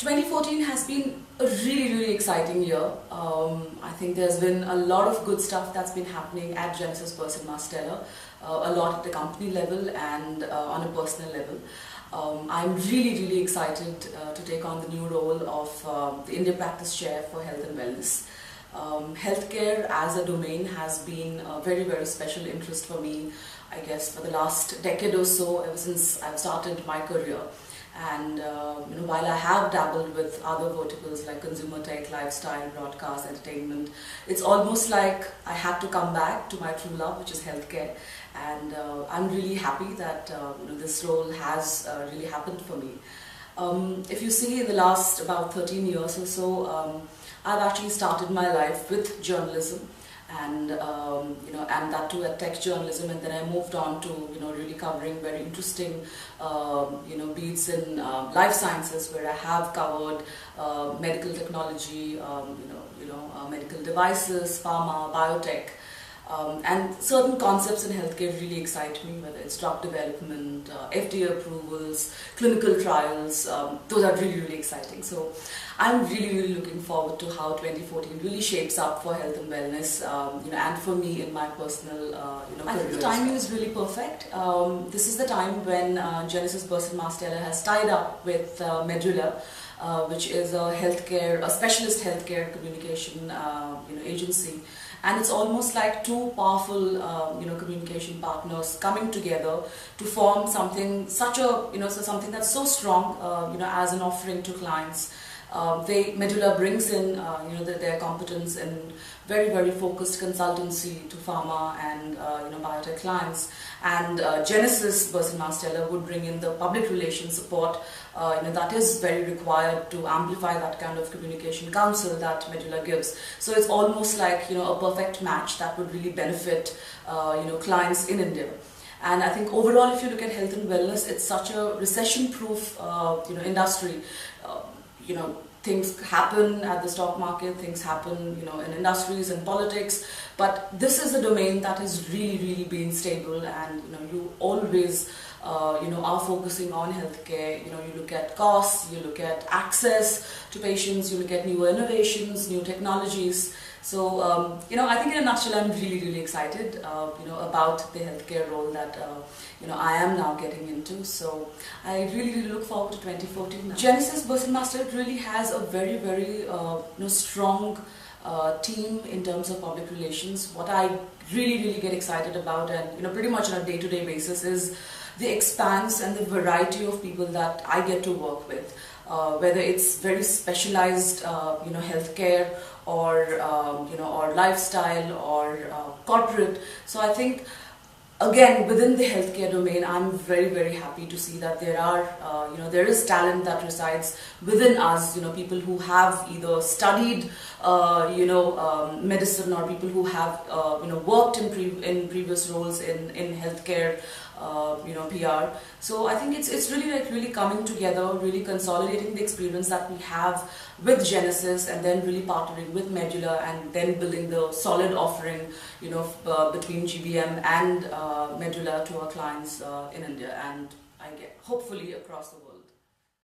2014 has been a really exciting year. I think there's been a lot of good stuff that's been happening at Genesis Stella, a lot at the company level and on a personal level. I'm really excited to take on the new role of the India Practice Chair for Health and Wellness. Healthcare as a domain has been a very special interest for me, I guess, for the last decade or so, ever since I've started my career. And while I have dabbled with other verticals like consumer tech, lifestyle, broadcast, entertainment, it's almost like I had to come back to my true love, which is healthcare. And I'm really happy that this role has really happened for me. If you see, in the last about 13 years or so, I've actually started my life with journalism, and and that too at tech journalism, and then I moved on to really covering very interesting beats in life sciences, where I have covered medical technology, medical devices, pharma, biotech. And certain concepts in healthcare really excite me, whether it's drug development, FDA approvals, clinical trials. Those are really exciting. So I'm really looking forward to how 2014 really shapes up for health and wellness, and for me in my personal career. I think the timing is really perfect. This is the time when Genesis Stella has tied up with Medulla, which is a specialist healthcare communication agency. And it's almost like two powerful, communication partners coming together to form something something that's so strong, as an offering to clients. Medulla brings in, their competence in very focused consultancy to pharma and biotech clients, and Genesis Stella would bring in the public relations support, that is very required to amplify that kind of communication counsel that Medulla gives. So it's almost like a perfect match that would really benefit clients in India. And I think overall, if you look at health and wellness, it's such a recession-proof industry. Things happen at the stock market, things happen, in industries and politics, but this is a domain that has really been stable, and, you always, are focusing on healthcare. You look at costs, you look at access to patients, you look at new innovations, new technologies. So, I think in a nutshell, I'm really excited, about the healthcare role that, I am now getting into. So, I really look forward to 2014 now. Genesis Stella really has a very strong team in terms of public relations. What I really get excited about, and, pretty much on a day-to-day basis, is the expanse and the variety of people that I get to work with. Whether it's very specialized, healthcare, or lifestyle, or corporate. So I think, again, within the healthcare domain, I'm very happy to see that there is talent that resides within us. People who have either studied, medicine, or people who have, worked in previous roles in healthcare. PR. So I think it's really coming together, really consolidating the experience that we have with Genesis, and then really partnering with Medulla, and then building the solid offering, between GBM and Medulla to our clients in India, and hopefully across the world.